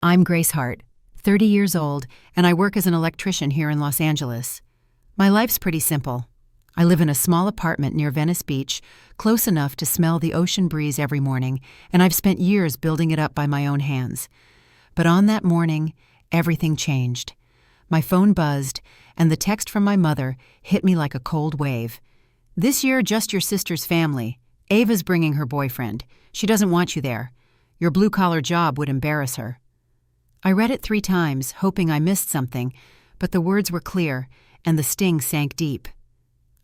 I'm Grace Hart, 30 years old, and I work as an electrician here in Los Angeles. My life's pretty simple. I live in a small apartment near Venice Beach, close enough to smell the ocean breeze every morning, and I've spent years building it up by my own hands. But on that morning, everything changed. My phone buzzed, and the text from my mother hit me like a cold wave. "This year, just your sister's family. Ava's bringing her boyfriend. She doesn't want you there. Your blue-collar job would embarrass her." I read it 3 times, hoping I missed something, but the words were clear, and the sting sank deep.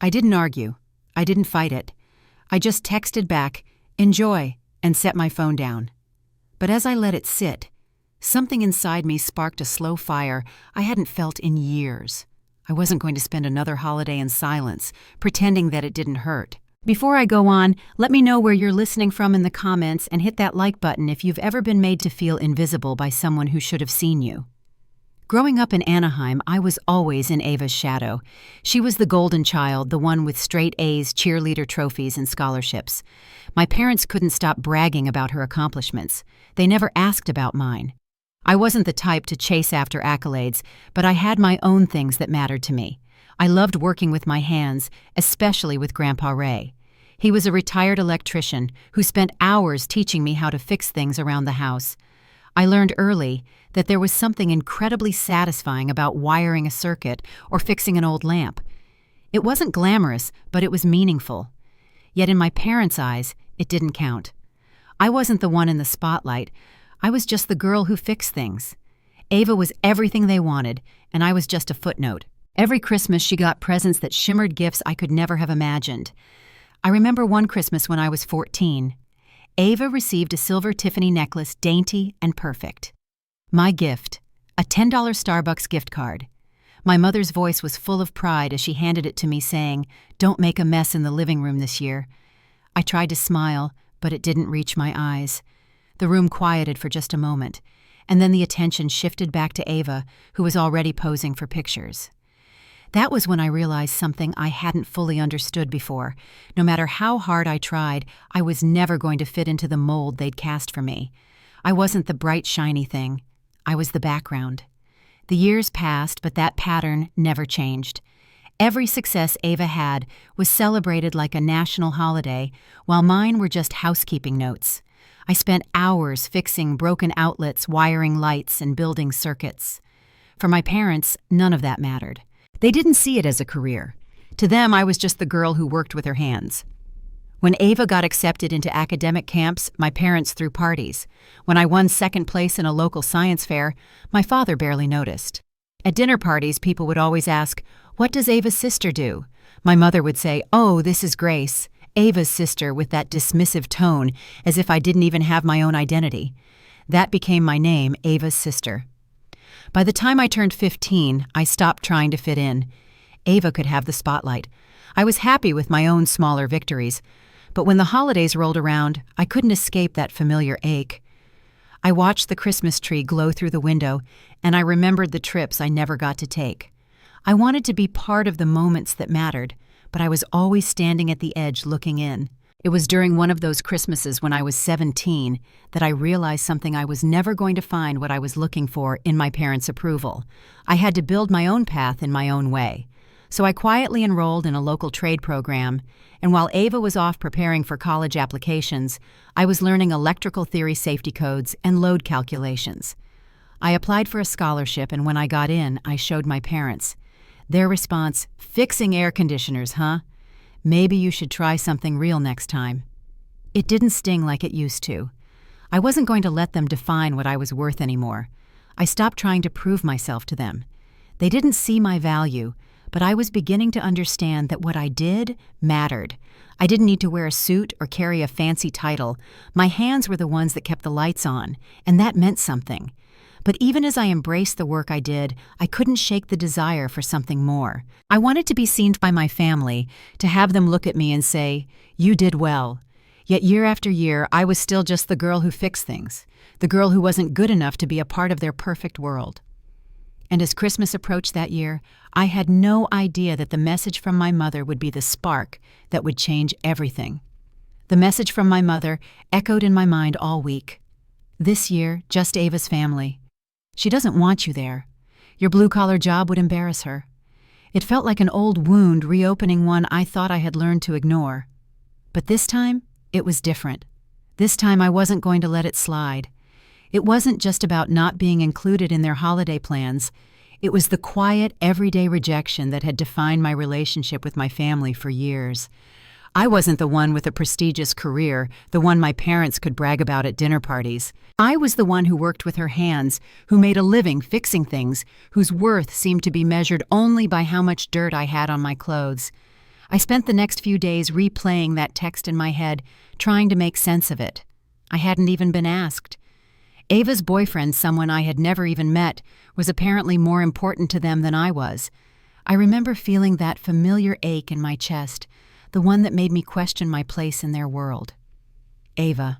I didn't argue. I didn't fight it. I just texted back, "Enjoy," and set my phone down. But as I let it sit, something inside me sparked a slow fire I hadn't felt in years. I wasn't going to spend another holiday in silence, pretending that it didn't hurt. Before I go on, let me know where you're listening from in the comments and hit that like button if you've ever been made to feel invisible by someone who should have seen you. Growing up in Anaheim, I was always in Ava's shadow. She was the golden child, the one with straight A's, cheerleader trophies, and scholarships. My parents couldn't stop bragging about her accomplishments. They never asked about mine. I wasn't the type to chase after accolades, but I had my own things that mattered to me. I loved working with my hands, especially with Grandpa Ray. He was a retired electrician who spent hours teaching me how to fix things around the house. I learned early that there was something incredibly satisfying about wiring a circuit or fixing an old lamp. It wasn't glamorous, but it was meaningful. Yet in my parents' eyes, it didn't count. I wasn't the one in the spotlight. I was just the girl who fixed things. Ava was everything they wanted, and I was just a footnote. Every Christmas she got presents that shimmered gifts I could never have imagined. I remember one Christmas when I was 14. Ava received a silver Tiffany necklace, dainty and perfect. My gift, a $10 Starbucks gift card. My mother's voice was full of pride as she handed it to me, saying, "Don't make a mess in the living room this year." I tried to smile, but it didn't reach my eyes. The room quieted for just a moment, and then the attention shifted back to Ava, who was already posing for pictures. That was when I realized something I hadn't fully understood before. No matter how hard I tried, I was never going to fit into the mold they'd cast for me. I wasn't the bright, shiny thing. I was the background. The years passed, but that pattern never changed. Every success Ava had was celebrated like a national holiday, while mine were just housekeeping notes. I spent hours fixing broken outlets, wiring lights, and building circuits. For my parents, none of that mattered. They didn't see it as a career. To them, I was just the girl who worked with her hands. When Ava got accepted into academic camps, my parents threw parties. When I won second place in a local science fair, my father barely noticed. At dinner parties, people would always ask, "What does Ava's sister do?" My mother would say, "Oh, this is Grace, Ava's sister," with that dismissive tone, as if I didn't even have my own identity. That became my name, Ava's sister. By the time I turned 15, I stopped trying to fit in. Ava could have the spotlight. I was happy with my own smaller victories, but when the holidays rolled around, I couldn't escape that familiar ache. I watched the Christmas tree glow through the window, and I remembered the trips I never got to take. I wanted to be part of the moments that mattered, but I was always standing at the edge looking in. It was during one of those Christmases when I was 17 that I realized something I was never going to find what I was looking for in my parents' approval. I had to build my own path in my own way. So I quietly enrolled in a local trade program, and while Ava was off preparing for college applications, I was learning electrical theory safety codes and load calculations. I applied for a scholarship, and when I got in, I showed my parents. Their response, "Fixing air conditioners, huh? Maybe you should try something real next time." It didn't sting like it used to. I wasn't going to let them define what I was worth anymore. I stopped trying to prove myself to them. They didn't see my value, but I was beginning to understand that what I did mattered. I didn't need to wear a suit or carry a fancy title. My hands were the ones that kept the lights on, and that meant something. But even as I embraced the work I did, I couldn't shake the desire for something more. I wanted to be seen by my family, to have them look at me and say, "You did well." Yet year after year, I was still just the girl who fixed things, the girl who wasn't good enough to be a part of their perfect world. And as Christmas approached that year, I had no idea that the message from my mother would be the spark that would change everything. The message from my mother echoed in my mind all week. This year, just Ava's family. She doesn't want you there. Your blue-collar job would embarrass her." It felt like an old wound reopening one I thought I had learned to ignore. But this time, it was different. This time I wasn't going to let it slide. It wasn't just about not being included in their holiday plans. It was the quiet, everyday rejection that had defined my relationship with my family for years. I wasn't the one with a prestigious career, the one my parents could brag about at dinner parties. I was the one who worked with her hands, who made a living fixing things, whose worth seemed to be measured only by how much dirt I had on my clothes. I spent the next few days replaying that text in my head, trying to make sense of it. I hadn't even been asked. Ava's boyfriend, someone I had never even met, was apparently more important to them than I was. I remember feeling that familiar ache in my chest, the one that made me question my place in their world. Ava.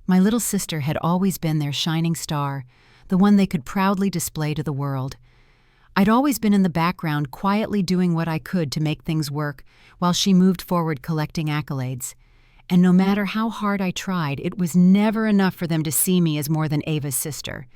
My little sister had always been their shining star, the one they could proudly display to the world. I'd always been in the background, quietly doing what I could to make things work, while she moved forward collecting accolades. And no matter how hard I tried, it was never enough for them to see me as more than Ava's sister.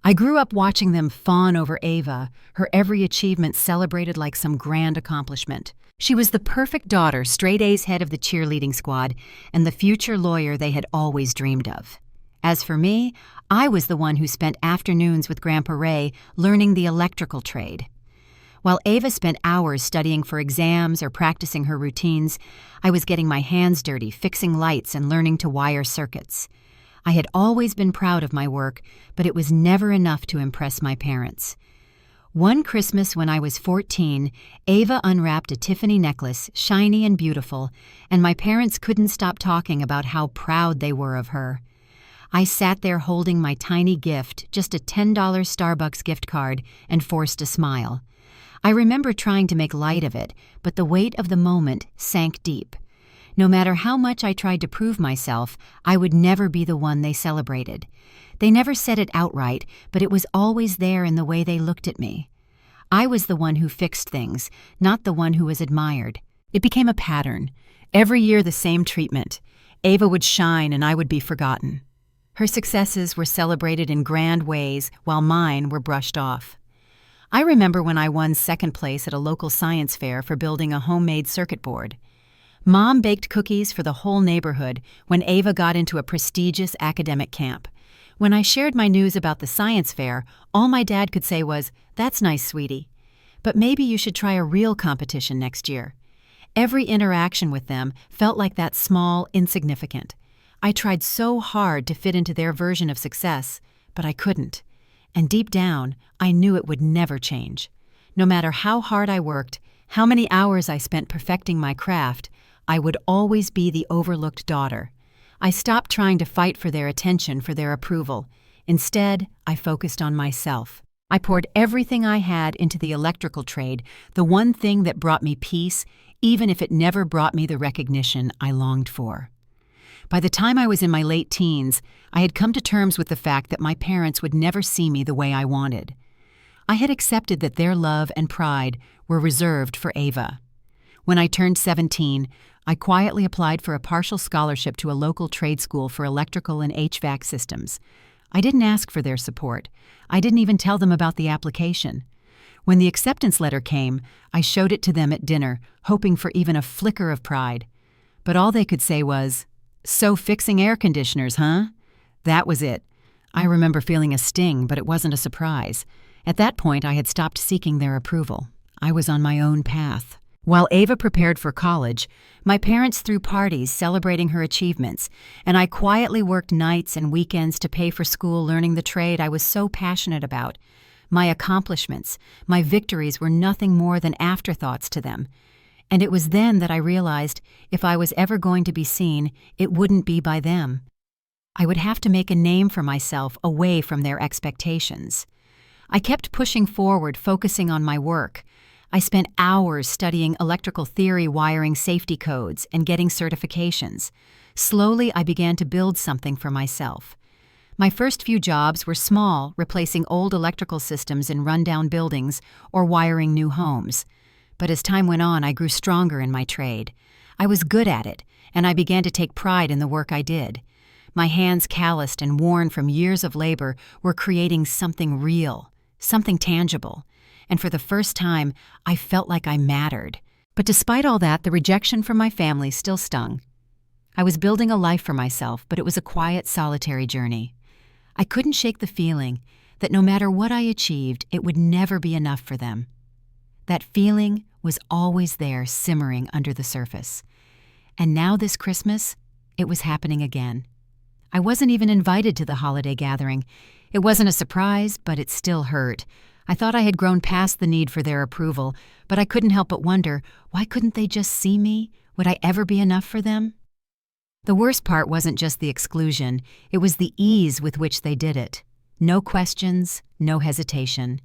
I grew up watching them fawn over Ava, her every achievement celebrated like some grand accomplishment. She was the perfect daughter, straight A's head of the cheerleading squad, and the future lawyer they had always dreamed of. As for me, I was the one who spent afternoons with Grandpa Ray learning the electrical trade. While Ava spent hours studying for exams or practicing her routines, I was getting my hands dirty, fixing lights and learning to wire circuits. I had always been proud of my work, but it was never enough to impress my parents. One Christmas when I was 14, Ava unwrapped a Tiffany necklace, shiny and beautiful, and my parents couldn't stop talking about how proud they were of her. I sat there holding my tiny gift, just a $10 Starbucks gift card, and forced a smile. I remember trying to make light of it, but the weight of the moment sank deep. No matter how much I tried to prove myself, I would never be the one they celebrated. They never said it outright, but it was always there in the way they looked at me. I was the one who fixed things, not the one who was admired. It became a pattern. Every year the same treatment. Ava would shine and I would be forgotten. Her successes were celebrated in grand ways, while mine were brushed off. I remember when I won second place at a local science fair for building a homemade circuit board. Mom baked cookies for the whole neighborhood when Ava got into a prestigious academic camp. When I shared my news about the science fair, all my dad could say was, "That's nice, sweetie. But maybe you should try a real competition next year." Every interaction with them felt like that small, insignificant. I tried so hard to fit into their version of success, but I couldn't. And deep down, I knew it would never change. No matter how hard I worked, how many hours I spent perfecting my craft, I would always be the overlooked daughter. I stopped trying to fight for their attention, for their approval. Instead, I focused on myself. I poured everything I had into the electrical trade, the one thing that brought me peace, even if it never brought me the recognition I longed for. By the time I was in my late teens, I had come to terms with the fact that my parents would never see me the way I wanted. I had accepted that their love and pride were reserved for Ava. When I turned 17, I quietly applied for a partial scholarship to a local trade school for electrical and HVAC systems. I didn't ask for their support. I didn't even tell them about the application. When the acceptance letter came, I showed it to them at dinner, hoping for even a flicker of pride. But all they could say was, "So fixing air conditioners, huh?" That was it. I remember feeling a sting, but it wasn't a surprise. At that point, I had stopped seeking their approval. I was on my own path. While Ava prepared for college, my parents threw parties celebrating her achievements, and I quietly worked nights and weekends to pay for school learning the trade I was so passionate about. My accomplishments, my victories were nothing more than afterthoughts to them. And it was then that I realized if I was ever going to be seen, it wouldn't be by them. I would have to make a name for myself away from their expectations. I kept pushing forward, focusing on my work. I spent hours studying electrical theory, wiring safety codes, and getting certifications. Slowly, I began to build something for myself. My first few jobs were small, replacing old electrical systems in rundown buildings or wiring new homes. But as time went on, I grew stronger in my trade. I was good at it, and I began to take pride in the work I did. My hands, calloused and worn from years of labor, were creating something real, something tangible. And for the first time, I felt like I mattered. But despite all that, the rejection from my family still stung. I was building a life for myself, but it was a quiet, solitary journey. I couldn't shake the feeling that no matter what I achieved, it would never be enough for them. That feeling was always there, simmering under the surface. And now this Christmas, it was happening again. I wasn't even invited to the holiday gathering. It wasn't a surprise, but it still hurt. I thought I had grown past the need for their approval, but I couldn't help but wonder, why couldn't they just see me? Would I ever be enough for them? The worst part wasn't just the exclusion, it was the ease with which they did it. No questions, no hesitation.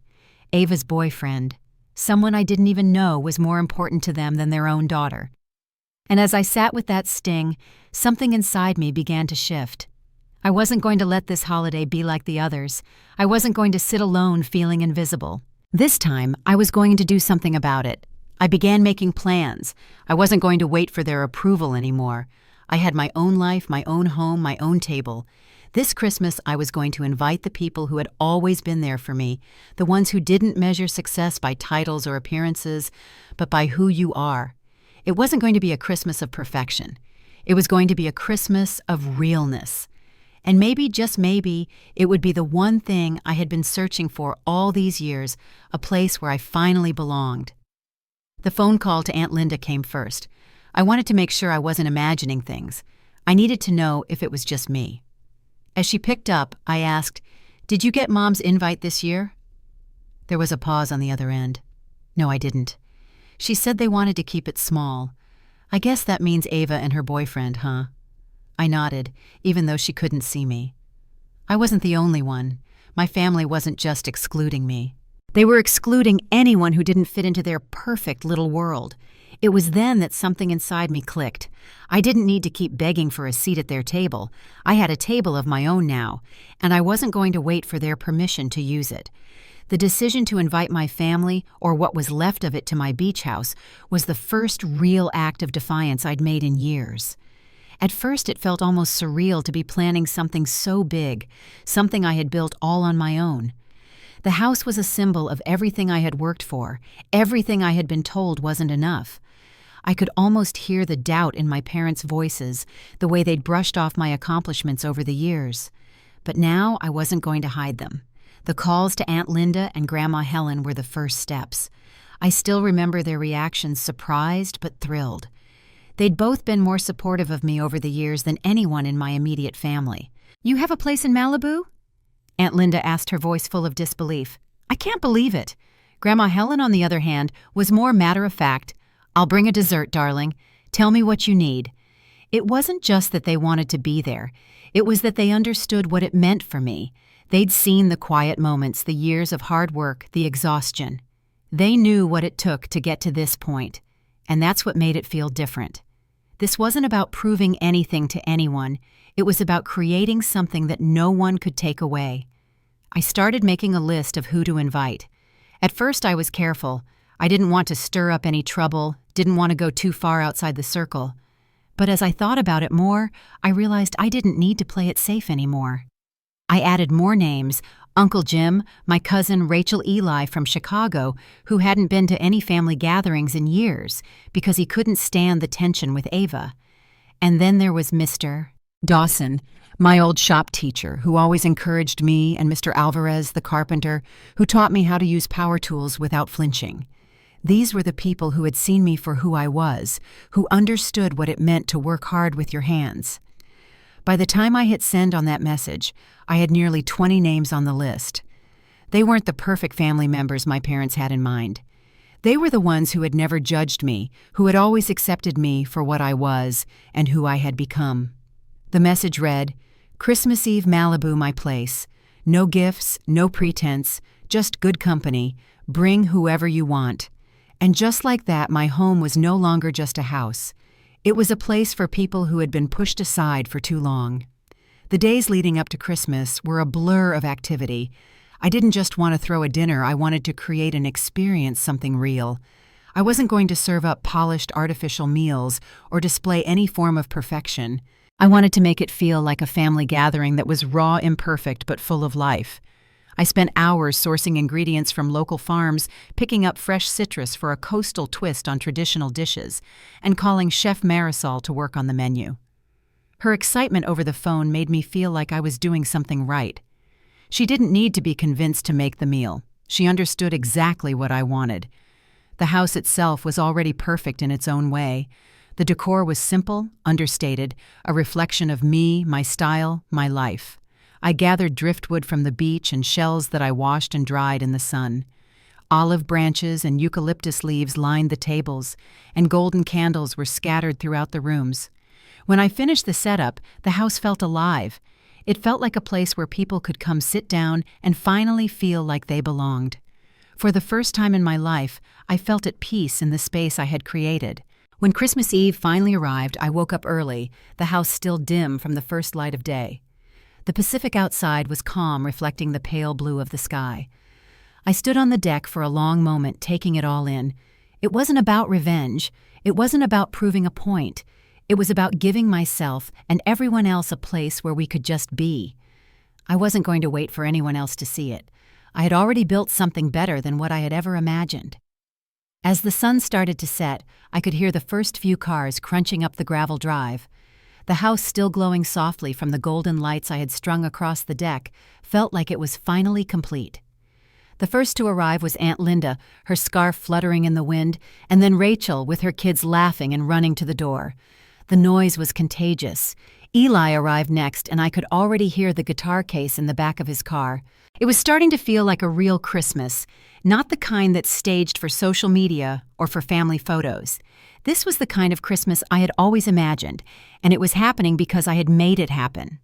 Ava's boyfriend, someone I didn't even know, was more important to them than their own daughter. And as I sat with that sting, something inside me began to shift. I wasn't going to let this holiday be like the others. I wasn't going to sit alone feeling invisible. This time, I was going to do something about it. I began making plans. I wasn't going to wait for their approval anymore. I had my own life, my own home, my own table. This Christmas, I was going to invite the people who had always been there for me, the ones who didn't measure success by titles or appearances, but by who you are. It wasn't going to be a Christmas of perfection. It was going to be a Christmas of realness. And maybe, just maybe, it would be the one thing I had been searching for all these years, a place where I finally belonged. The phone call to Aunt Linda came first. I wanted to make sure I wasn't imagining things. I needed to know if it was just me. As she picked up, I asked, "Did you get Mom's invite this year?" There was a pause on the other end. No, I didn't. She said they wanted to keep it small. I guess that means Ava and her boyfriend, huh? I nodded, even though she couldn't see me. I wasn't the only one. My family wasn't just excluding me. They were excluding anyone who didn't fit into their perfect little world. It was then that something inside me clicked. I didn't need to keep begging for a seat at their table. I had a table of my own now, and I wasn't going to wait for their permission to use it. The decision to invite my family, or what was left of it, to my beach house was the first real act of defiance I'd made in years. At first, it felt almost surreal to be planning something so big, something I had built all on my own. The house was a symbol of everything I had worked for, everything I had been told wasn't enough. I could almost hear the doubt in my parents' voices, the way they'd brushed off my accomplishments over the years. But now I wasn't going to hide them. The calls to Aunt Linda and Grandma Helen were the first steps. I still remember their reactions, surprised but thrilled. They'd both been more supportive of me over the years than anyone in my immediate family. "You have a place in Malibu?" Aunt Linda asked, her voice full of disbelief. "I can't believe it." Grandma Helen, on the other hand, was more matter-of-fact. "I'll bring a dessert, darling. Tell me what you need." It wasn't just that they wanted to be there. It was that they understood what it meant for me. They'd seen the quiet moments, the years of hard work, the exhaustion. They knew what it took to get to this point, and that's what made it feel different. This wasn't about proving anything to anyone. It was about creating something that no one could take away. I started making a list of who to invite. At first, I was careful. I didn't want to stir up any trouble, didn't want to go too far outside the circle. But as I thought about it more, I realized I didn't need to play it safe anymore. I added more names: Uncle Jim, my cousin Rachel Eli from Chicago, who hadn't been to any family gatherings in years because he couldn't stand the tension with Ava. And then there was Mr. Dawson, my old shop teacher, who always encouraged me, and Mr. Alvarez, the carpenter, who taught me how to use power tools without flinching. These were the people who had seen me for who I was, who understood what it meant to work hard with your hands. By the time I hit send on that message, I had nearly 20 names on the list. They weren't the perfect family members my parents had in mind. They were the ones who had never judged me, who had always accepted me for what I was and who I had become. The message read, "Christmas Eve, Malibu, my place. No gifts, no pretense, just good company. Bring whoever you want." And just like that, my home was no longer just a house. It was a place for people who had been pushed aside for too long. The days leading up to Christmas were a blur of activity. I didn't just want to throw a dinner, I wanted to create and experience something real. I wasn't going to serve up polished artificial meals or display any form of perfection. I wanted to make it feel like a family gathering that was raw, imperfect, but full of life. I spent hours sourcing ingredients from local farms, picking up fresh citrus for a coastal twist on traditional dishes, and calling Chef Marisol to work on the menu. Her excitement over the phone made me feel like I was doing something right. She didn't need to be convinced to make the meal. She understood exactly what I wanted. The house itself was already perfect in its own way. The decor was simple, understated, a reflection of me, my style, my life. I gathered driftwood from the beach and shells that I washed and dried in the sun. Olive branches and eucalyptus leaves lined the tables, and golden candles were scattered throughout the rooms. When I finished the setup, the house felt alive. It felt like a place where people could come sit down and finally feel like they belonged. For the first time in my life, I felt at peace in the space I had created. When Christmas Eve finally arrived, I woke up early, the house still dim from the first light of day. The Pacific outside was calm, reflecting the pale blue of the sky. I stood on the deck for a long moment, taking it all in. It wasn't about revenge. It wasn't about proving a point. It was about giving myself and everyone else a place where we could just be. I wasn't going to wait for anyone else to see it. I had already built something better than what I had ever imagined. As the sun started to set, I could hear the first few cars crunching up the gravel drive. The house, still glowing softly from the golden lights I had strung across the deck, felt like it was finally complete. The first to arrive was Aunt Linda, her scarf fluttering in the wind, and then Rachel with her kids laughing and running to the door. The noise was contagious. Eli arrived next, and I could already hear the guitar case in the back of his car. It was starting to feel like a real Christmas, not the kind that's staged for social media or for family photos. This was the kind of Christmas I had always imagined, and it was happening because I had made it happen.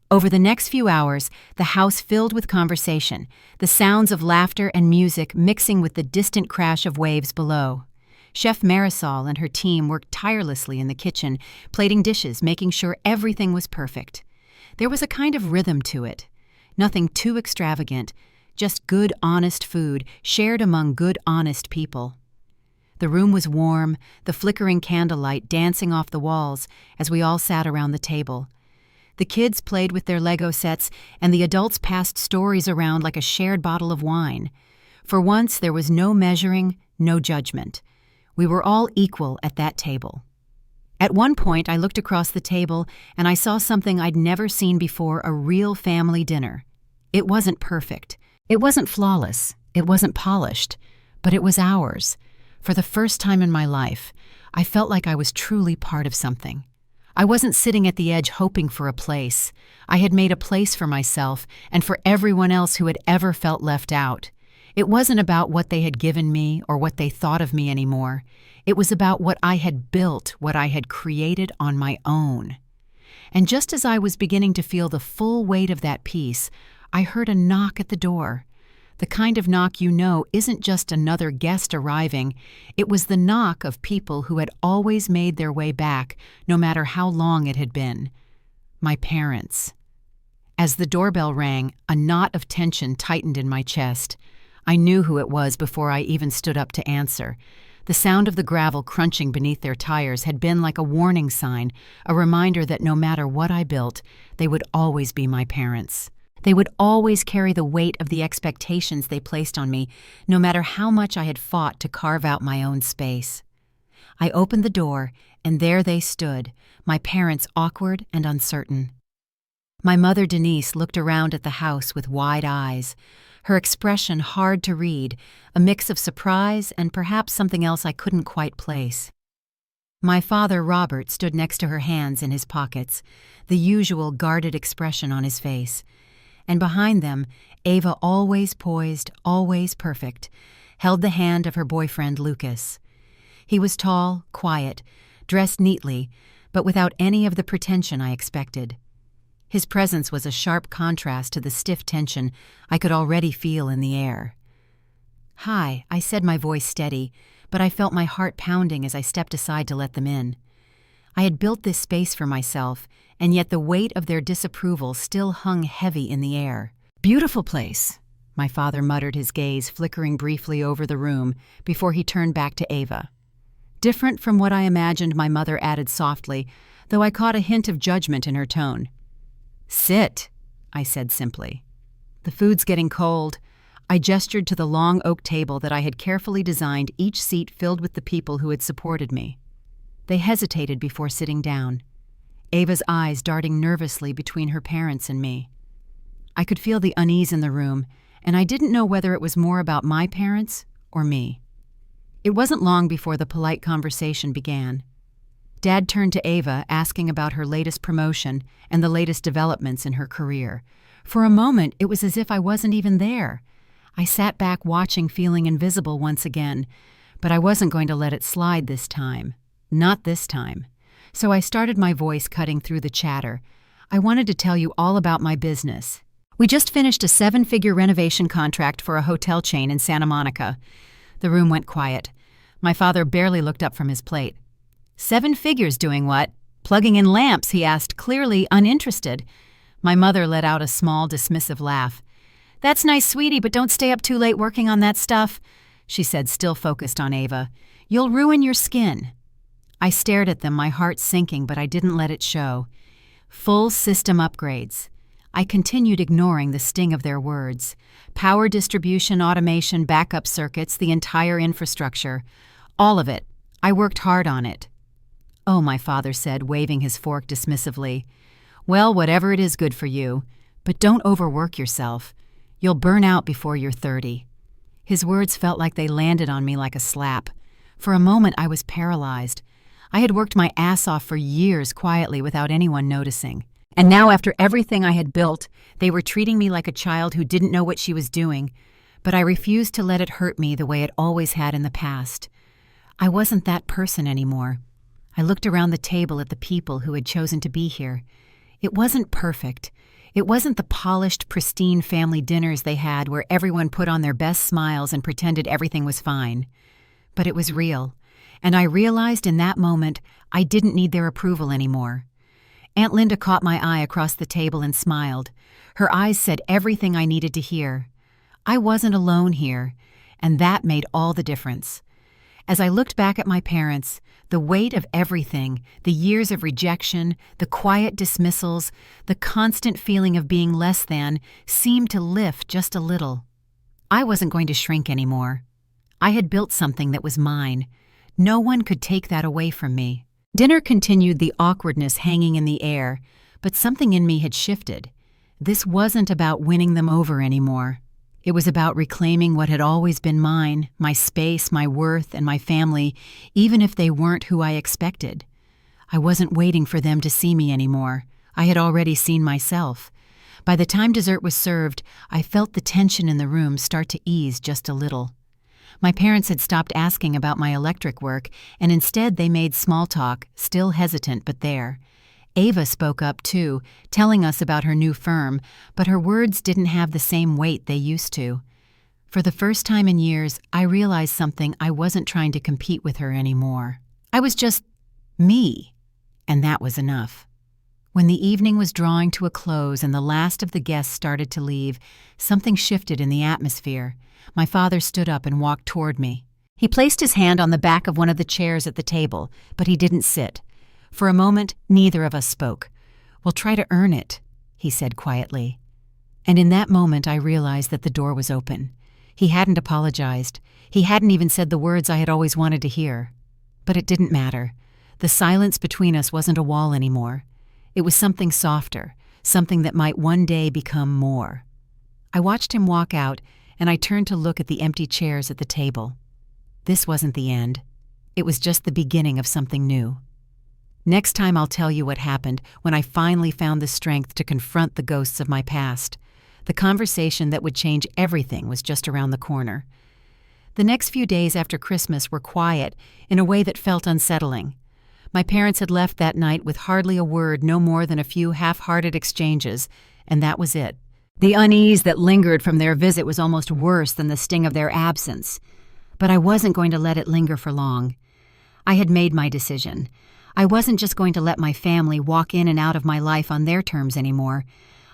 Over the next few hours, the house filled with conversation, the sounds of laughter and music mixing with the distant crash of waves below. Chef Marisol and her team worked tirelessly in the kitchen, plating dishes, making sure everything was perfect. There was a kind of rhythm to it. Nothing too extravagant, just good, honest food shared among good, honest people. The room was warm, the flickering candlelight dancing off the walls as we all sat around the table. The kids played with their Lego sets, and the adults passed stories around like a shared bottle of wine. For once, there was no measuring, no judgment. We were all equal at that table. At one point, I looked across the table and I saw something I'd never seen before, a real family dinner. It wasn't perfect. It wasn't flawless. It wasn't polished. But it was ours. For the first time in my life, I felt like I was truly part of something. I wasn't sitting at the edge hoping for a place. I had made a place for myself and for everyone else who had ever felt left out. It wasn't about what they had given me or what they thought of me anymore. It was about what I had built, what I had created on my own. And just as I was beginning to feel the full weight of that peace, I heard a knock at the door. The kind of knock you know isn't just another guest arriving. It was the knock of people who had always made their way back, no matter how long it had been. My parents. As the doorbell rang, a knot of tension tightened in my chest. I knew who it was before I even stood up to answer. The sound of the gravel crunching beneath their tires had been like a warning sign, a reminder that no matter what I built, they would always be my parents. They would always carry the weight of the expectations they placed on me, no matter how much I had fought to carve out my own space. I opened the door, and there they stood, my parents, awkward and uncertain. My mother, Denise, looked around at the house with wide eyes, her expression hard to read, a mix of surprise and perhaps something else I couldn't quite place. My father, Robert, stood next to her, hands in his pockets, the usual guarded expression on his face. And behind them, Ava, always poised, always perfect, held the hand of her boyfriend, Lucas. He was tall, quiet, dressed neatly, but without any of the pretension I expected. His presence was a sharp contrast to the stiff tension I could already feel in the air. "Hi," I said, my voice steady, but I felt my heart pounding as I stepped aside to let them in. I had built this space for myself, and yet the weight of their disapproval still hung heavy in the air. "Beautiful place," my father muttered, his gaze flickering briefly over the room before he turned back to Ava. "Different from what I imagined," my mother added softly, though I caught a hint of judgment in her tone. "Sit," I said simply. "The food's getting cold." I gestured to the long oak table that I had carefully designed, each seat filled with the people who had supported me. They hesitated before sitting down, Ava's eyes darting nervously between her parents and me. I could feel the unease in the room, and I didn't know whether it was more about my parents or me. It wasn't long before the polite conversation began. Dad turned to Ava, asking about her latest promotion and the latest developments in her career. For a moment, it was as if I wasn't even there. I sat back watching, feeling invisible once again, but I wasn't going to let it slide this time. Not this time. So I started, my voice cutting through the chatter. I wanted to tell you all about my business. We just finished a 7-figure renovation contract for a hotel chain in Santa Monica. The room went quiet. My father barely looked up from his plate. 7 figures doing what? Plugging in lamps, he asked, clearly uninterested. My mother let out a small, dismissive laugh. "That's nice, sweetie, but don't stay up too late working on that stuff," she said, still focused on Ava. "You'll ruin your skin." I stared at them, my heart sinking, but I didn't let it show. Full system upgrades. I continued ignoring the sting of their words. Power distribution, automation, backup circuits, the entire infrastructure. All of it. I worked hard on it. "Oh," my father said, waving his fork dismissively. "Well, whatever it is, good for you. But don't overwork yourself. You'll burn out before you're 30. His words felt like they landed on me like a slap. For a moment, I was paralyzed. I had worked my ass off for years quietly without anyone noticing. And now, after everything I had built, they were treating me like a child who didn't know what she was doing. But I refused to let it hurt me the way it always had in the past. I wasn't that person anymore. I looked around the table at the people who had chosen to be here. It wasn't perfect. It wasn't the polished, pristine family dinners they had where everyone put on their best smiles and pretended everything was fine. But it was real, and I realized in that moment I didn't need their approval anymore. Aunt Linda caught my eye across the table and smiled. Her eyes said everything I needed to hear. I wasn't alone here, and that made all the difference. As I looked back at my parents, the weight of everything, the years of rejection, the quiet dismissals, the constant feeling of being less than, seemed to lift just a little. I wasn't going to shrink anymore. I had built something that was mine. No one could take that away from me. Dinner continued, the awkwardness hanging in the air, but something in me had shifted. This wasn't about winning them over anymore. It was about reclaiming what had always been mine, my space, my worth, and my family, even if they weren't who I expected. I wasn't waiting for them to see me anymore. I had already seen myself. By the time dessert was served, I felt the tension in the room start to ease just a little. My parents had stopped asking about my electric work, and instead they made small talk, still hesitant but there. Ava spoke up too, telling us about her new firm, but her words didn't have the same weight they used to. For the first time in years, I realized something. I wasn't trying to compete with her anymore. I was just me, and that was enough. When the evening was drawing to a close and the last of the guests started to leave, something shifted in the atmosphere. My father stood up and walked toward me. He placed his hand on the back of one of the chairs at the table, but he didn't sit. For a moment, neither of us spoke. "We'll try to earn it," he said quietly. And in that moment, I realized that the door was open. He hadn't apologized. He hadn't even said the words I had always wanted to hear. But it didn't matter. The silence between us wasn't a wall anymore. It was something softer, something that might one day become more. I watched him walk out, and I turned to look at the empty chairs at the table. This wasn't the end. It was just the beginning of something new. Next time I'll tell you what happened when I finally found the strength to confront the ghosts of my past. The conversation that would change everything was just around the corner. The next few days after Christmas were quiet in a way that felt unsettling. My parents had left that night with hardly a word, no more than a few half-hearted exchanges, and that was it. The unease that lingered from their visit was almost worse than the sting of their absence. But I wasn't going to let it linger for long. I had made my decision. I wasn't just going to let my family walk in and out of my life on their terms anymore.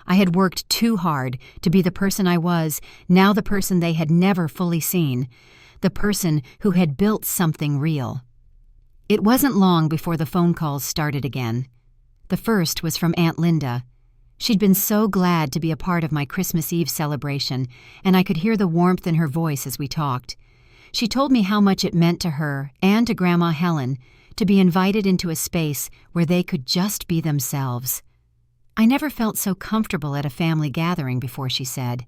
I had worked too hard to be the person I was, now the person they had never fully seen, the person who had built something real. It wasn't long before the phone calls started again. The first was from Aunt Linda. She'd been so glad to be a part of my Christmas Eve celebration, and I could hear the warmth in her voice as we talked. She told me how much it meant to her and to Grandma Helen to be invited into a space where they could just be themselves. I never felt so comfortable at a family gathering before, she said.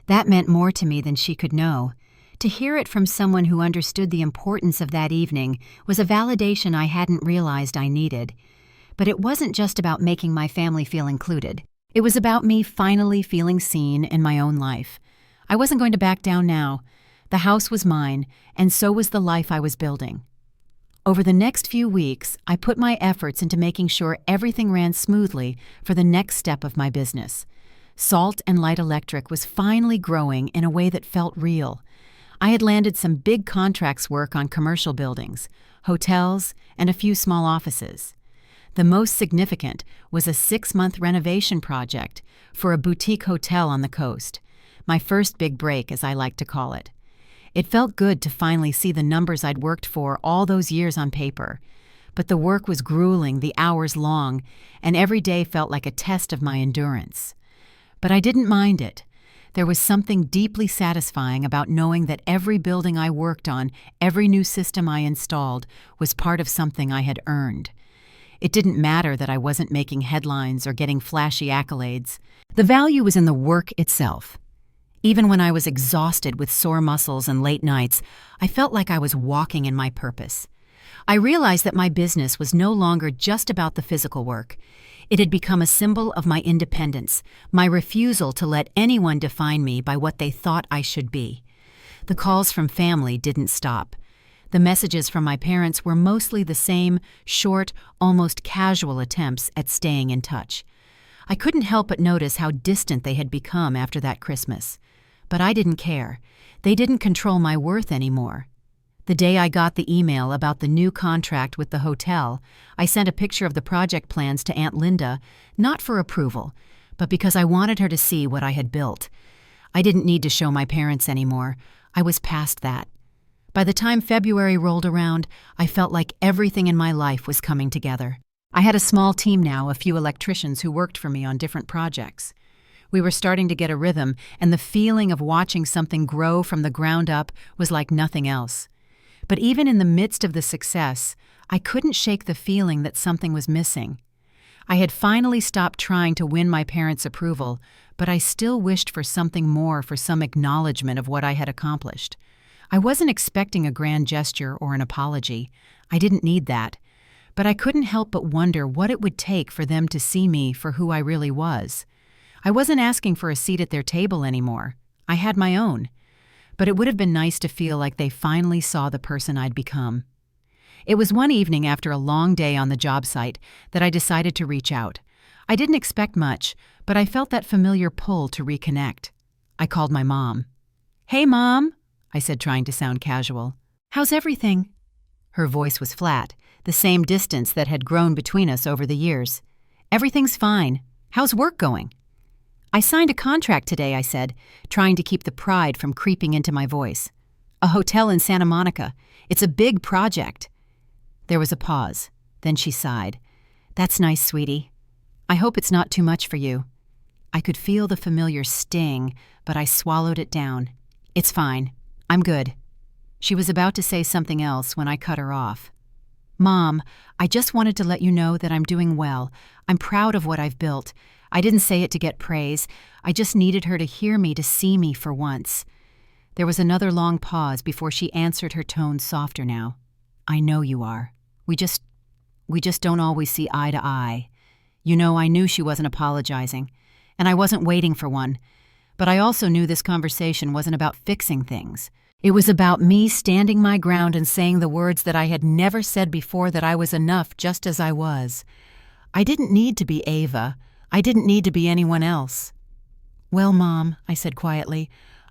That meant more to me than she could know. To hear it from someone who understood the importance of that evening was a validation I hadn't realized I needed. But it wasn't just about making my family feel included. It was about me finally feeling seen in my own life. I wasn't going to back down now. The house was mine, and so was the life I was building. Over the next few weeks, I put my efforts into making sure everything ran smoothly for the next step of my business. Salt and Light Electric was finally growing in a way that felt real. I had landed some big contracts work on commercial buildings, hotels, and a few small offices. The most significant was a 6-month renovation project for a boutique hotel on the coast, my first big break, as I like to call it. It felt good to finally see the numbers I'd worked for all those years on paper, but the work was grueling, the hours long, and every day felt like a test of my endurance. But I didn't mind it. There was something deeply satisfying about knowing that every building I worked on, every new system I installed, was part of something I had earned. It didn't matter that I wasn't making headlines or getting flashy accolades. The value was in the work itself. Even when I was exhausted with sore muscles and late nights, I felt like I was walking in my purpose. I realized that my business was no longer just about the physical work. It had become a symbol of my independence, my refusal to let anyone define me by what they thought I should be. The calls from family didn't stop. The messages from my parents were mostly the same, short, almost casual attempts at staying in touch. I couldn't help but notice how distant they had become after that Christmas. But I didn't care. They didn't control my worth anymore. The day I got the email about the new contract with the hotel, I sent a picture of the project plans to Aunt Linda, not for approval, but because I wanted her to see what I had built. I didn't need to show my parents anymore. I was past that. By the time February rolled around, I felt like everything in my life was coming together. I had a small team now, a few electricians who worked for me on different projects. We were starting to get a rhythm, and the feeling of watching something grow from the ground up was like nothing else. But even in the midst of the success, I couldn't shake the feeling that something was missing. I had finally stopped trying to win my parents' approval, but I still wished for something more, for some acknowledgement of what I had accomplished. I wasn't expecting a grand gesture or an apology. I didn't need that. But I couldn't help but wonder what it would take for them to see me for who I really was. I wasn't asking for a seat at their table anymore. I had my own. But it would have been nice to feel like they finally saw the person I'd become. It was one evening after a long day on the job site that I decided to reach out. I didn't expect much, but I felt that familiar pull to reconnect. I called my mom. "Hey, Mom," I said, trying to sound casual. "How's everything?" Her voice was flat, the same distance that had grown between us over the years. "Everything's fine. How's work going?" "I signed a contract today," I said, trying to keep the pride from creeping into my voice. "A hotel in Santa Monica. It's a big project." There was a pause. Then she sighed. "That's nice, sweetie. I hope it's not too much for you." I could feel the familiar sting, but I swallowed it down. "It's fine. I'm good." She was about to say something else when I cut her off. "Mom, I just wanted to let you know that I'm doing well. I'm proud of what I've built. I didn't say it to get praise. I just needed her to hear me, to see me for once." There was another long pause before she answered, her tone softer now. "I know you are. We just don't always see eye to eye. You know, I knew she wasn't apologizing, and I wasn't waiting for one. But I also knew this conversation wasn't about fixing things. It was about me standing my ground and saying the words that I had never said before, that I was enough just as I was. I didn't need to be Ava. I didn't need to be anyone else. "Well, Mom," I said quietly,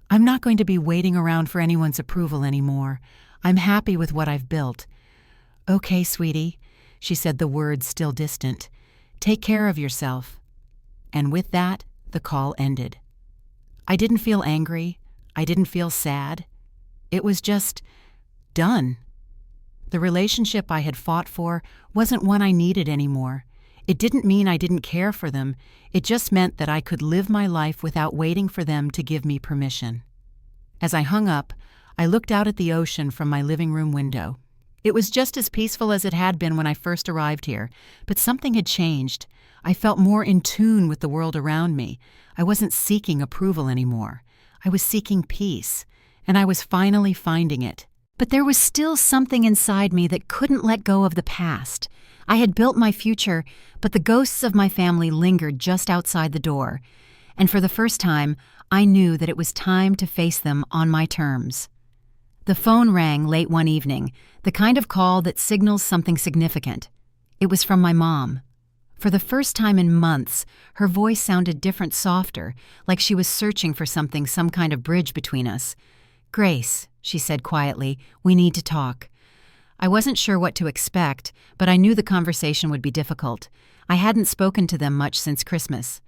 "I'm not going to be waiting around for anyone's approval anymore. I'm happy with what I've built." "Okay, sweetie," she said, the words still distant. "Take care of yourself." And with that, the call ended. I didn't feel angry. I didn't feel sad. It was just done. The relationship I had fought for wasn't one I needed anymore. It didn't mean I didn't care for them, it just meant that I could live my life without waiting for them to give me permission. As I hung up, I looked out at the ocean from my living room window. It was just as peaceful as it had been when I first arrived here, but something had changed. I felt more in tune with the world around me. I wasn't seeking approval anymore. I was seeking peace, and I was finally finding it. But there was still something inside me that couldn't let go of the past. I had built my future, but the ghosts of my family lingered just outside the door. And for the first time, I knew that it was time to face them on my terms. The phone rang late one evening, the kind of call that signals something significant. It was from my mom. For the first time in months, her voice sounded different, softer, like she was searching for something, some kind of bridge between us. "Grace," she said quietly, "we need to talk." I wasn't sure what to expect, but I knew the conversation would be difficult. I hadn't spoken to them much since Christmas.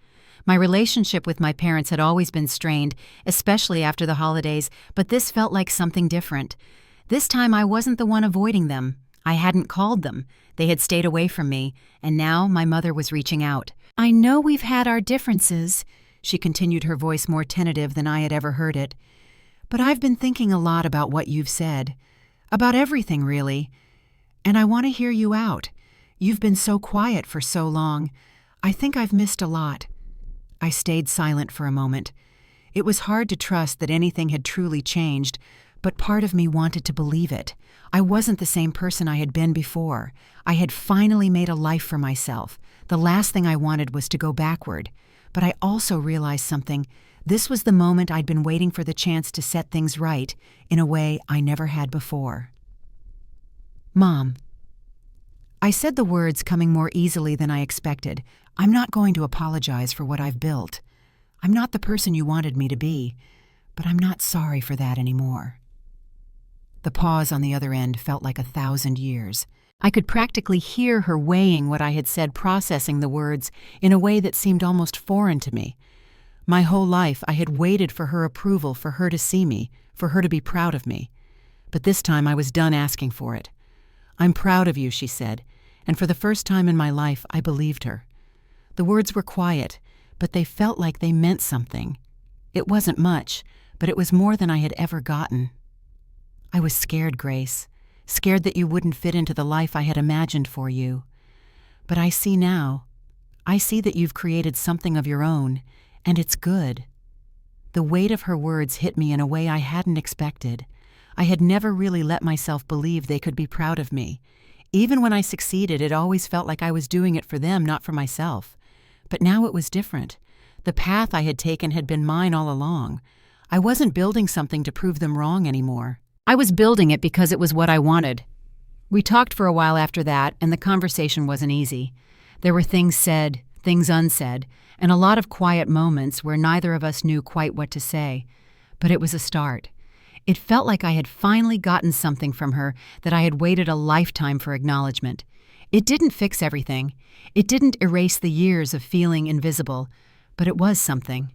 My relationship with my parents had always been strained, especially after the holidays, but this felt like something different. This time I wasn't the one avoiding them. I hadn't called them. They had stayed away from me, and now my mother was reaching out. "I know we've had our differences," she continued, her voice more tentative than I had ever heard it. "But I've been thinking a lot about what you've said. About everything, really. And I want to hear you out. You've been so quiet for so long. I think I've missed a lot." I stayed silent for a moment. It was hard to trust that anything had truly changed, but part of me wanted to believe it. I wasn't the same person I had been before. I had finally made a life for myself. The last thing I wanted was to go backward. But I also realized something. This was the moment I'd been waiting for, the chance to set things right in a way I never had before. "Mom." I said the words coming more easily than I expected. "I'm not going to apologize for what I've built. I'm not the person you wanted me to be, but I'm not sorry for that anymore." The pause on the other end felt like 1,000 years. I could practically hear her weighing what I had said, processing the words in a way that seemed almost foreign to me. My whole life I had waited for her approval, for her to see me, for her to be proud of me. But this time I was done asking for it. "I'm proud of you," she said, and for the first time in my life I believed her. The words were quiet, but they felt like they meant something. It wasn't much, but it was more than I had ever gotten. "I was scared, Grace, scared that you wouldn't fit into the life I had imagined for you. But I see now. I see that you've created something of your own, and it's good." The weight of her words hit me in a way I hadn't expected. I had never really let myself believe they could be proud of me. Even when I succeeded, it always felt like I was doing it for them, not for myself. But now it was different. The path I had taken had been mine all along. I wasn't building something to prove them wrong anymore. I was building it because it was what I wanted. We talked for a while after that, and the conversation wasn't easy. There were things said, things unsaid, and a lot of quiet moments where neither of us knew quite what to say. But it was a start. It felt like I had finally gotten something from her that I had waited a lifetime for acknowledgement. It didn't fix everything. It didn't erase the years of feeling invisible, but it was something.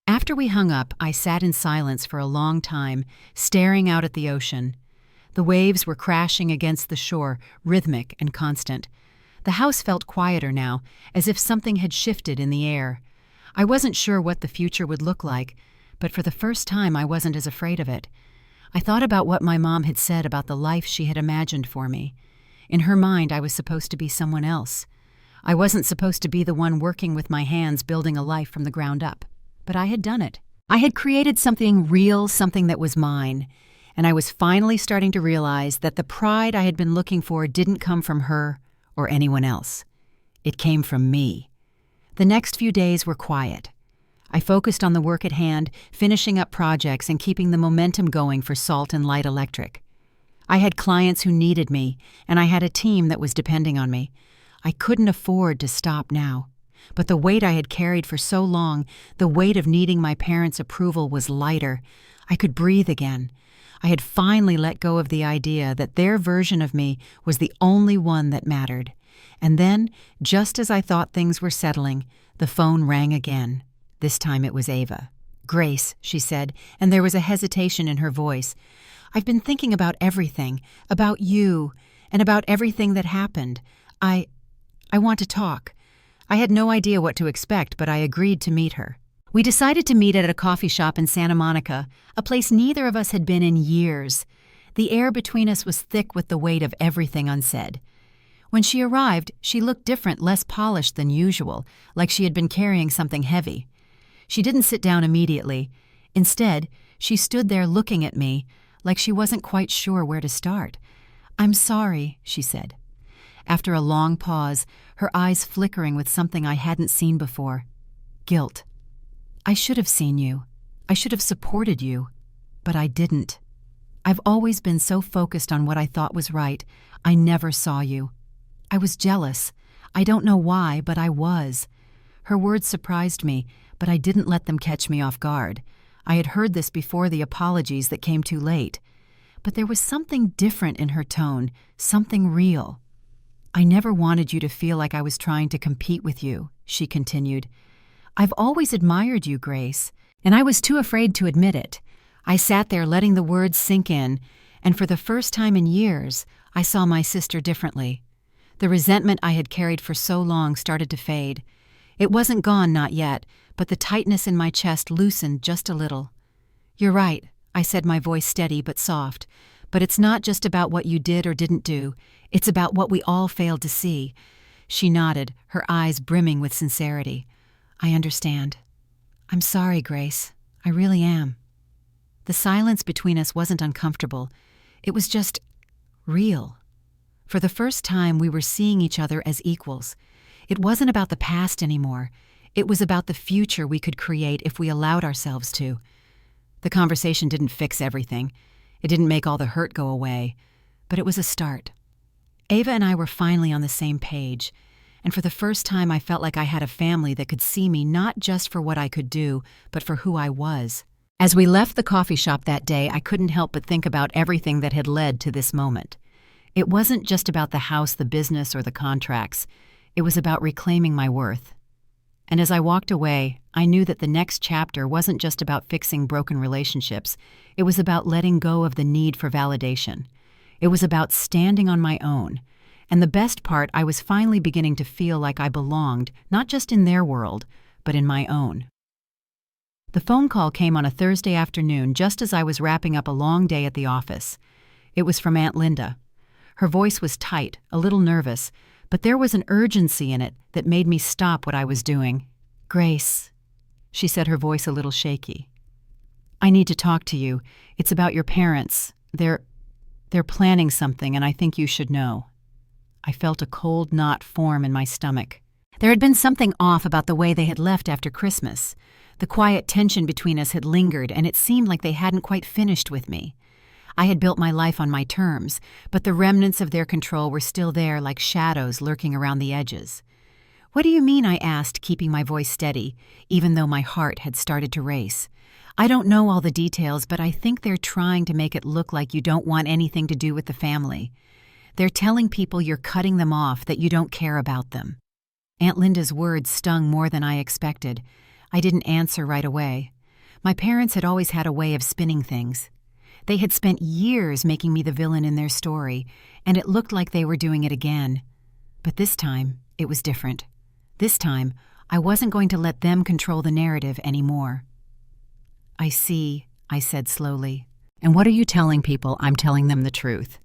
After we hung up, I sat in silence for a long time, staring out at the ocean. The waves were crashing against the shore, rhythmic and constant. The house felt quieter now, as if something had shifted in the air. I wasn't sure what the future would look like, but for the first time I wasn't as afraid of it. I thought about what my mom had said about the life she had imagined for me. In her mind, I was supposed to be someone else. I wasn't supposed to be the one working with my hands, building a life from the ground up. But I had done it. I had created something real, something that was mine. And I was finally starting to realize that the pride I had been looking for didn't come from her or anyone else. It came from me. The next few days were quiet. I focused on the work at hand, finishing up projects and keeping the momentum going for Salt and Light Electric. I had clients who needed me, and I had a team that was depending on me. I couldn't afford to stop now. But the weight I had carried for so long, the weight of needing my parents' approval, was lighter. I could breathe again. I had finally let go of the idea that their version of me was the only one that mattered. And then, just as I thought things were settling, the phone rang again. This time it was Ava. "Grace," she said, and there was a hesitation in her voice. "I've been thinking about everything, about you, and about everything that happened. I want to talk." I had no idea what to expect, but I agreed to meet her. We decided to meet at a coffee shop in Santa Monica, a place neither of us had been in years. The air between us was thick with the weight of everything unsaid. When she arrived, she looked different, less polished than usual, like she had been carrying something heavy. She didn't sit down immediately. Instead, she stood there looking at me, like she wasn't quite sure where to start. "I'm sorry," she said. After a long pause, her eyes flickering with something I hadn't seen before. Guilt. "I should have seen you. I should have supported you. But I didn't. I've always been so focused on what I thought was right, I never saw you. I was jealous. I don't know why, but I was." Her words surprised me, but I didn't let them catch me off guard. I had heard this before the apologies that came too late. But there was something different in her tone, something real. "I never wanted you to feel like I was trying to compete with you," she continued. "I've always admired you, Grace, and I was too afraid to admit it." I sat there letting the words sink in, and for the first time in years, I saw my sister differently. The resentment I had carried for so long started to fade. It wasn't gone, not yet, but the tightness in my chest loosened just a little. "You're right," I said, my voice steady but soft. "But it's not just about what you did or didn't do. It's about what we all failed to see." She nodded, her eyes brimming with sincerity. "I understand. I'm sorry, Grace. I really am." The silence between us wasn't uncomfortable. It was just real. For the first time, we were seeing each other as equals. It wasn't about the past anymore. It was about the future we could create if we allowed ourselves to. The conversation didn't fix everything. It didn't make all the hurt go away. But it was a start. Ava and I were finally on the same page. And for the first time, I felt like I had a family that could see me not just for what I could do, but for who I was. As we left the coffee shop that day, I couldn't help but think about everything that had led to this moment. It wasn't just about the house, the business, or the contracts. It was about reclaiming my worth. And as I walked away, I knew that the next chapter wasn't just about fixing broken relationships. It was about letting go of the need for validation. It was about standing on my own. And the best part, I was finally beginning to feel like I belonged, not just in their world, but in my own. The phone call came on a Thursday afternoon just as I was wrapping up a long day at the office. It was from Aunt Linda. Her voice was tight, a little nervous, but there was an urgency in it that made me stop what I was doing. "Grace," she said, her voice a little shaky. "I need to talk to you. It's about your parents. They're planning something, and I think you should know." I felt a cold knot form in my stomach. There had been something off about the way they had left after Christmas. The quiet tension between us had lingered, and it seemed like they hadn't quite finished with me. I had built my life on my terms, but the remnants of their control were still there like shadows lurking around the edges. "What do you mean?" I asked, keeping my voice steady, even though my heart had started to race. "I don't know all the details, but I think they're trying to make it look like you don't want anything to do with the family. They're telling people you're cutting them off, that you don't care about them." Aunt Linda's words stung more than I expected. I didn't answer right away. My parents had always had a way of spinning things. They had spent years making me the villain in their story, and it looked like they were doing it again. But this time, it was different. This time, I wasn't going to let them control the narrative anymore. "I see," I said slowly. "And what are you telling people?" I'm telling them the truth.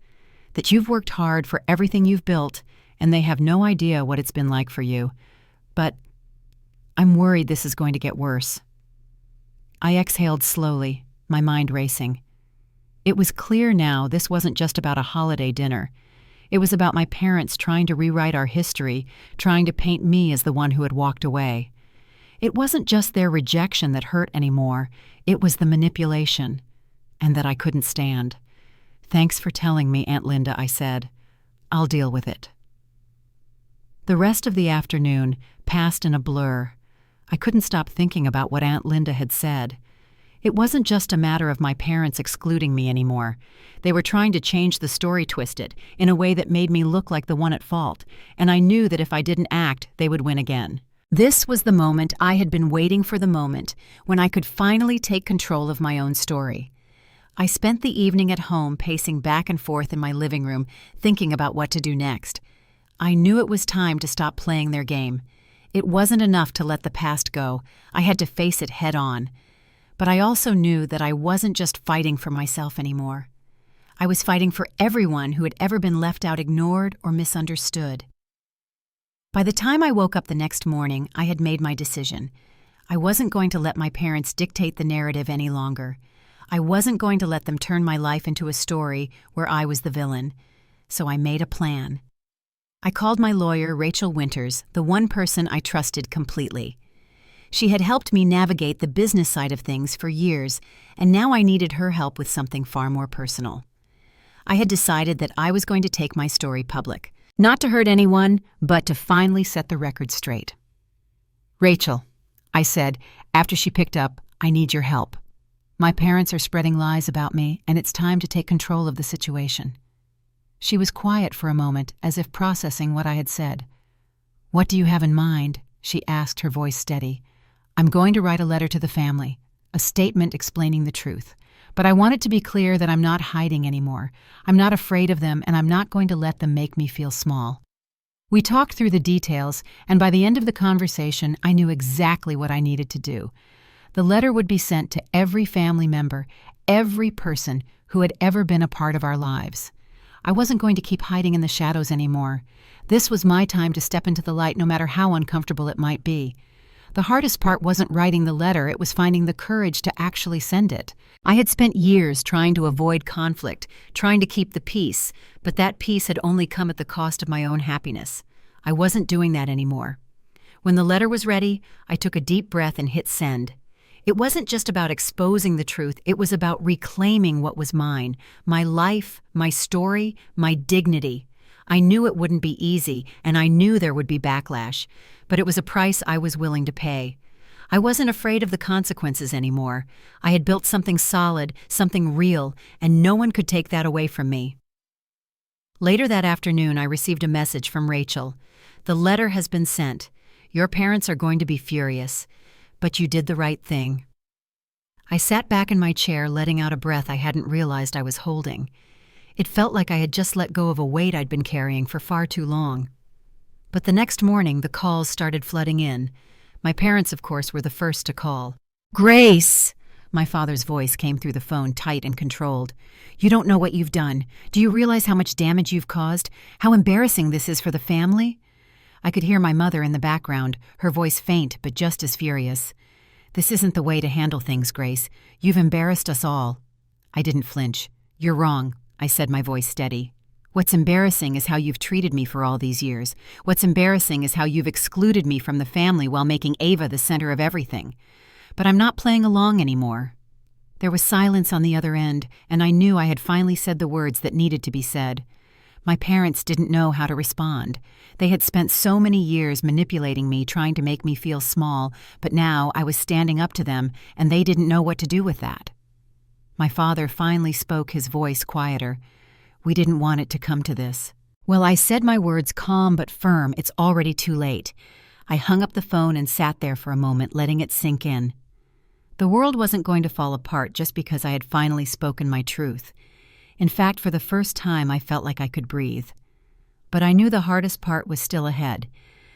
That you've worked hard for everything you've built, and they have no idea what it's been like for you. But I'm worried this is going to get worse. I exhaled slowly, my mind racing. It was clear now this wasn't just about a holiday dinner. It was about my parents trying to rewrite our history, trying to paint me as the one who had walked away. It wasn't just their rejection that hurt anymore. It was the manipulation, and that I couldn't stand. "Thanks for telling me, Aunt Linda," I said. "I'll deal with it." The rest of the afternoon passed in a blur. I couldn't stop thinking about what Aunt Linda had said. It wasn't just a matter of my parents excluding me anymore. They were trying to change the story, twist it, in a way that made me look like the one at fault, and I knew that if I didn't act, they would win again. This was the moment I had been waiting for, the moment when I could finally take control of my own story. I spent the evening at home pacing back and forth in my living room, thinking about what to do next. I knew it was time to stop playing their game. It wasn't enough to let the past go. I had to face it head on. But I also knew that I wasn't just fighting for myself anymore. I was fighting for everyone who had ever been left out, ignored, or misunderstood. By the time I woke up the next morning, I had made my decision. I wasn't going to let my parents dictate the narrative any longer. I wasn't going to let them turn my life into a story where I was the villain. So I made a plan. I called my lawyer, Rachel Winters, the one person I trusted completely. She had helped me navigate the business side of things for years, and now I needed her help with something far more personal. I had decided that I was going to take my story public, not to hurt anyone, but to finally set the record straight. "Rachel," I said, after she picked up, "I need your help. My parents are spreading lies about me, and it's time to take control of the situation." She was quiet for a moment, as if processing what I had said. "What do you have in mind?" she asked, her voice steady. "I'm going to write a letter to the family, a statement explaining the truth. But I want it to be clear that I'm not hiding anymore. I'm not afraid of them, and I'm not going to let them make me feel small." We talked through the details, and by the end of the conversation, I knew exactly what I needed to do. The letter would be sent to every family member, every person who had ever been a part of our lives. I wasn't going to keep hiding in the shadows anymore. This was my time to step into the light, no matter how uncomfortable it might be. The hardest part wasn't writing the letter, it was finding the courage to actually send it. I had spent years trying to avoid conflict, trying to keep the peace, but that peace had only come at the cost of my own happiness. I wasn't doing that anymore. When the letter was ready, I took a deep breath and hit send. It wasn't just about exposing the truth, it was about reclaiming what was mine, my life, my story, my dignity. I knew it wouldn't be easy, and I knew there would be backlash, but it was a price I was willing to pay. I wasn't afraid of the consequences anymore. I had built something solid, something real, and no one could take that away from me. Later that afternoon, I received a message from Rachel. "The letter has been sent. Your parents are going to be furious, but you did the right thing." I sat back in my chair, letting out a breath I hadn't realized I was holding. It felt like I had just let go of a weight I'd been carrying for far too long. But the next morning, the calls started flooding in. My parents, of course, were the first to call. "Grace!" My father's voice came through the phone, tight and controlled. "You don't know what you've done. Do you realize how much damage you've caused? How embarrassing this is for the family?" I could hear my mother in the background, her voice faint but just as furious. "This isn't the way to handle things, Grace. You've embarrassed us all." I didn't flinch. "You're wrong," I said, my voice steady. "What's embarrassing is how you've treated me for all these years. What's embarrassing is how you've excluded me from the family while making Ava the center of everything. But I'm not playing along anymore." There was silence on the other end, and I knew I had finally said the words that needed to be said. My parents didn't know how to respond. They had spent so many years manipulating me, trying to make me feel small, but now I was standing up to them, and they didn't know what to do with that. My father finally spoke, his voice quieter. "We didn't want it to come to this." Well, I said my words calm but firm. "It's already too late." I hung up the phone and sat there for a moment, letting it sink in. The world wasn't going to fall apart just because I had finally spoken my truth. In fact, for the first time, I felt like I could breathe. But I knew the hardest part was still ahead.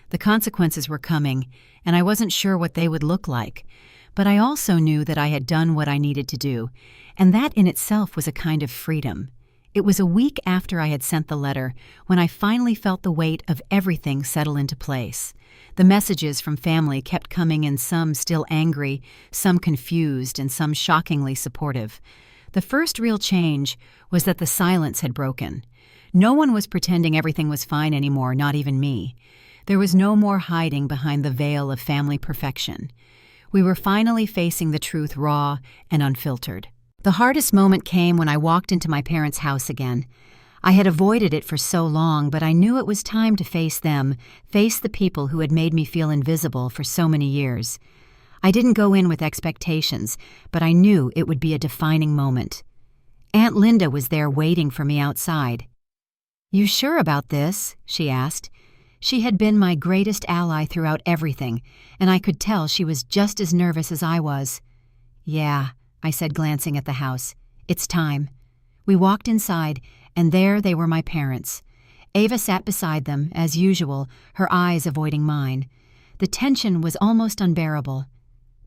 The consequences were coming, and I wasn't sure what they would look like. But I also knew that I had done what I needed to do, and that in itself was a kind of freedom. It was a week after I had sent the letter when I finally felt the weight of everything settle into place. The messages from family kept coming in, some still angry, some confused, and some shockingly supportive. The first real change was that the silence had broken. No one was pretending everything was fine anymore, not even me. There was no more hiding behind the veil of family perfection. We were finally facing the truth raw and unfiltered. The hardest moment came when I walked into my parents' house again. I had avoided it for so long, but I knew it was time to face them, face the people who had made me feel invisible for so many years. I didn't go in with expectations, but I knew it would be a defining moment. Aunt Linda was there waiting for me outside. "You sure about this?" she asked. She had been my greatest ally throughout everything, and I could tell she was just as nervous as I was. "Yeah," I said, glancing at the house. "It's time." We walked inside, and there they were, my parents. Ava sat beside them, as usual, her eyes avoiding mine. The tension was almost unbearable.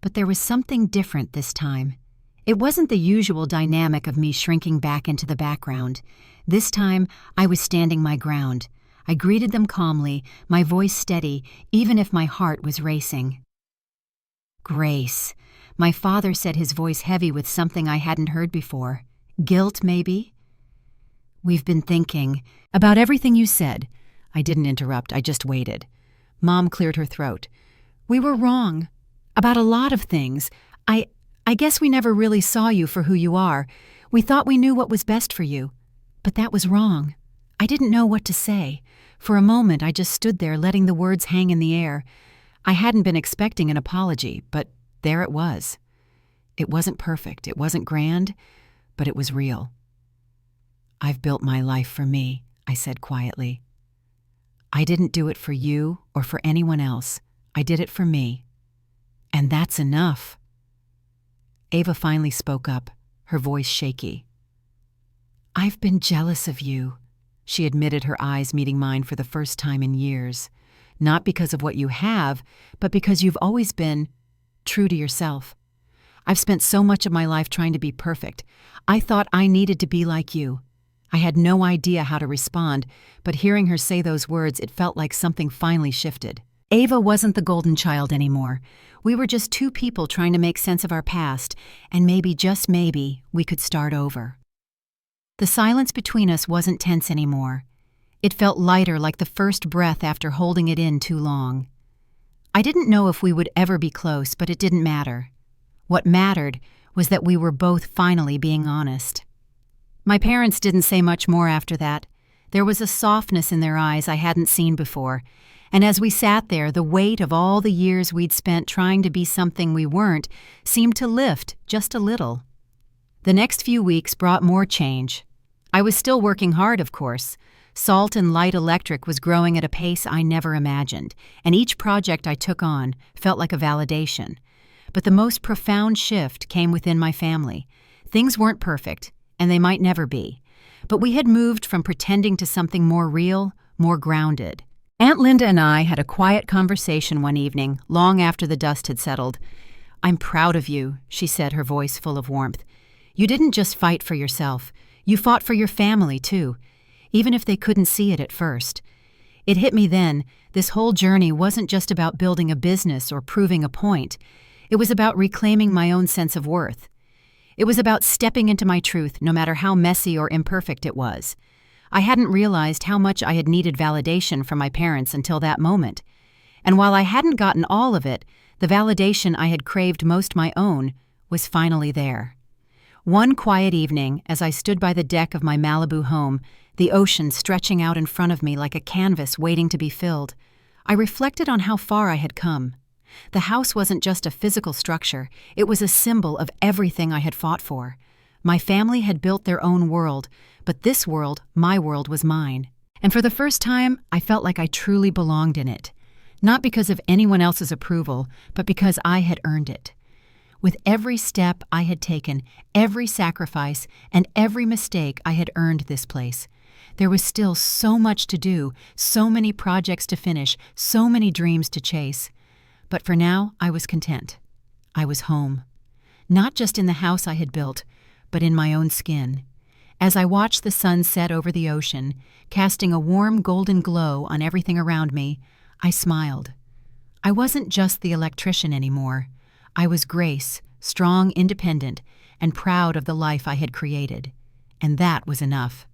But there was something different this time. It wasn't the usual dynamic of me shrinking back into the background. This time, I was standing my ground. I greeted them calmly, my voice steady, even if my heart was racing. Grace. My father said, his voice heavy with something I hadn't heard before. Guilt, maybe? We've been thinking about everything you said. I didn't interrupt, I just waited. Mom cleared her throat. We were wrong. About a lot of things. I guess we never really saw you for who you are. We thought we knew what was best for you. But that was wrong. I didn't know what to say. For a moment, I just stood there letting the words hang in the air. I hadn't been expecting an apology, but there it was. It wasn't perfect, it wasn't grand, but it was real. I've built my life for me, I said quietly. I didn't do it for you or for anyone else. I did it for me. And that's enough. Ava finally spoke up, her voice shaky. I've been jealous of you, she admitted, her eyes meeting mine for the first time in years. Not because of what you have, but because you've always been true to yourself. I've spent so much of my life trying to be perfect. I thought I needed to be like you. I had no idea how to respond, but hearing her say those words, it felt like something finally shifted. Ava wasn't the golden child anymore. We were just two people trying to make sense of our past, and maybe, just maybe, we could start over. The silence between us wasn't tense anymore. It felt lighter, like the first breath after holding it in too long. I didn't know if we would ever be close, but it didn't matter. What mattered was that we were both finally being honest. My parents didn't say much more after that. There was a softness in their eyes I hadn't seen before, and as we sat there, the weight of all the years we'd spent trying to be something we weren't seemed to lift just a little. The next few weeks brought more change. I was still working hard, of course. Salt and Light Electric was growing at a pace I never imagined, and each project I took on felt like a validation. But the most profound shift came within my family. Things weren't perfect, and they might never be. But we had moved from pretending to something more real, more grounded. Aunt Linda and I had a quiet conversation one evening, long after the dust had settled. I'm proud of you, she said, her voice full of warmth. You didn't just fight for yourself. You fought for your family, too, even if they couldn't see it at first. It hit me then, this whole journey wasn't just about building a business or proving a point. It was about reclaiming my own sense of worth. It was about stepping into my truth, no matter how messy or imperfect it was. I hadn't realized how much I had needed validation from my parents until that moment. And while I hadn't gotten all of it, the validation I had craved most my own was finally there. One quiet evening, as I stood by the deck of my Malibu home, the ocean stretching out in front of me like a canvas waiting to be filled, I reflected on how far I had come. The house wasn't just a physical structure, it was a symbol of everything I had fought for. My family had built their own world, but this world, my world, was mine. And for the first time, I felt like I truly belonged in it. Not because of anyone else's approval, but because I had earned it. With every step I had taken, every sacrifice, and every mistake, I had earned this place. There was still so much to do, so many projects to finish, so many dreams to chase. But for now, I was content. I was home. Not just in the house I had built, but in my own skin. As I watched the sun set over the ocean, casting a warm golden glow on everything around me, I smiled. I wasn't just the electrician anymore. I was Grace, strong, independent, and proud of the life I had created. And that was enough.